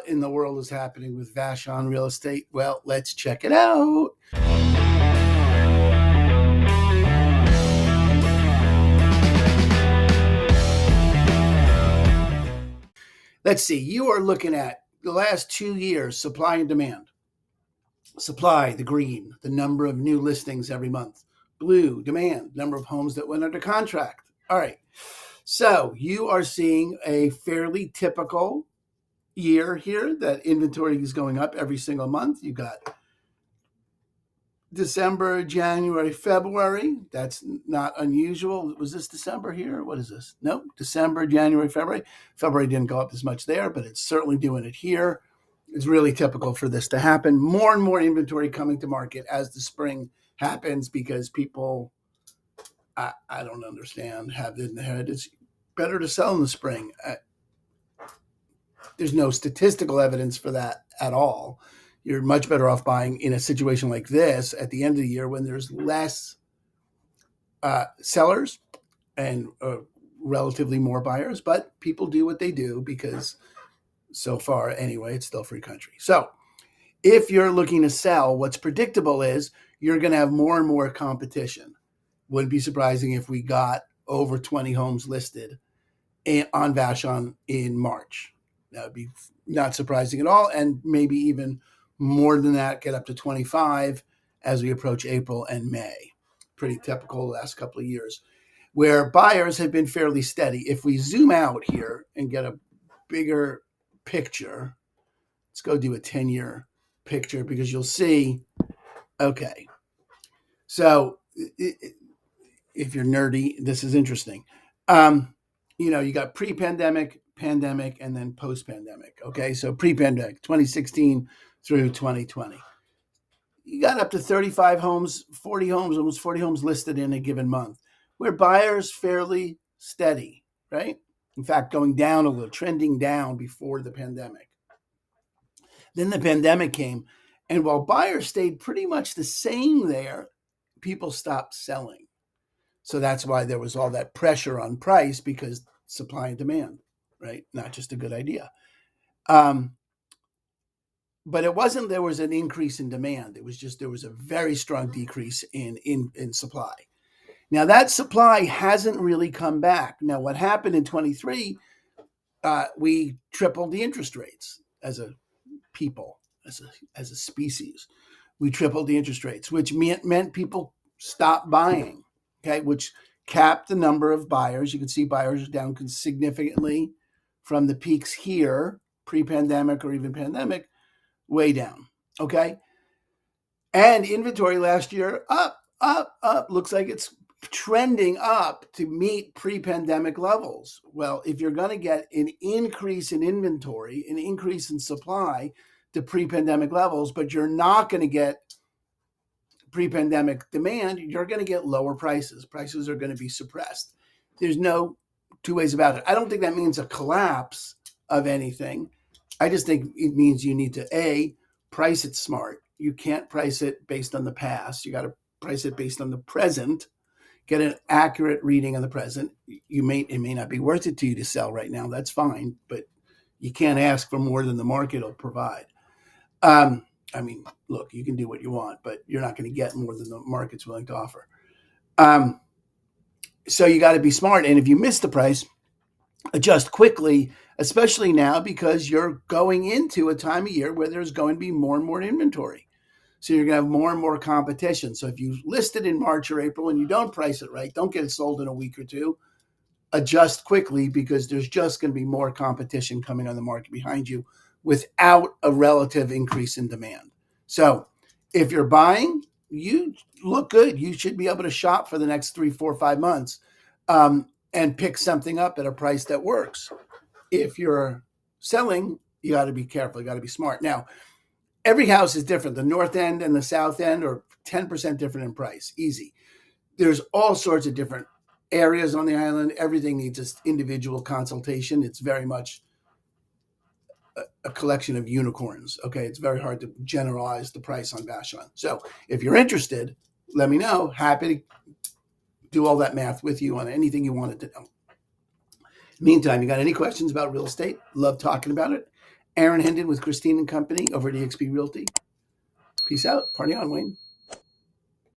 what in the world is happening with Vashon real estate? Well, let's check it out. Let's see. You are looking at the last 2 years, supply and demand. Supply, the green, the number of new listings every month. Blue, demand, number of homes that went under contract. All right. So you are seeing a fairly typical year here that inventory is going up every single month. You've got December, January, February. That's not unusual. Was this December here? What is this? Nope. December, January, February. February didn't go up as much there, but it's certainly doing it here. It's really typical for this to happen. More and more inventory coming to market as the spring happens because people, I don't understand, have it in their head. It's better to sell in the spring. There's no statistical evidence for that at all. You're much better off buying in a situation like this at the end of the year when there's less sellers and relatively more buyers, but people do what they do because so far, anyway, it's still free country. So if you're looking to sell, what's predictable is you're going to have more and more competition. Wouldn't be surprising if we got over 20 homes listed on Vashon in March. That would be not surprising at all, and maybe even more than that, get up to 25 as we approach April and May. Pretty typical the last couple of years, where buyers have been fairly steady. If we zoom out here and get a bigger picture, let's go do a 10-year picture because you'll see, okay, so if you're nerdy, this is interesting. You got pre-pandemic, pandemic, and then post-pandemic. Okay, so pre-pandemic, 2016 through 2020. You got up to 35 homes, 40 homes, almost 40 homes listed in a given month, where buyers fairly steady, right? In fact, going down a little, trending down before the pandemic. Then the pandemic came, and while buyers stayed pretty much the same there, people stopped selling. So that's why there was all that pressure on price because supply and demand, right? Not just a good idea. But it wasn't there was an increase in demand. It was just there was a very strong decrease in supply. Now, that supply hasn't really come back. Now, what happened in 23, we tripled the interest rates as a people, as a species. We tripled the interest rates, which meant people stopped buying, okay, which capped the number of buyers. You can see buyers are down significantly from the peaks here, pre-pandemic or even pandemic, way down, okay? And inventory last year, up, looks like it's trending up to meet pre-pandemic levels. Well, if you're going to get an increase in inventory, an increase in supply to pre-pandemic levels, but you're not going to get pre-pandemic demand, you're going to get lower prices. Prices are going to be suppressed. There's no two ways about it. I don't think that means a collapse of anything. I just think it means you need to, A, price it smart. You can't price it based on the past. You got to price it based on the present, get an accurate reading of the present. It may not be worth it to you to sell right now. That's fine, but you can't ask for more than the market will provide. Look, you can do what you want, but you're not going to get more than the market's willing to offer. So you got to be smart. And if you miss the price, adjust quickly, especially now because you're going into a time of year where there's going to be more and more inventory. So you're going to have more and more competition. So if you list it in March or April and you don't price it right, don't get it sold in a week or two, adjust quickly because there's just going to be more competition coming on the market behind you without a relative increase in demand. So if you're buying, you look good. You should be able to shop for the next 3, 4, 5 months and pick something up at a price that works. If you're selling, you got to be careful. You got to be smart. Now, every house is different. The north end and the south end are 10% different in price. Easy. There's all sorts of different areas on the island. Everything needs an individual consultation. It's very much a collection of unicorns. Okay, it's very hard to generalize the price on Vashon. So if you're interested, let me know. Happy to do all that math with you on anything you wanted to know. Meantime, you got any questions about real estate? Love talking about it. Aaron Hendon with Christine and Company over at eXp Realty. Peace out. Party on, Wayne.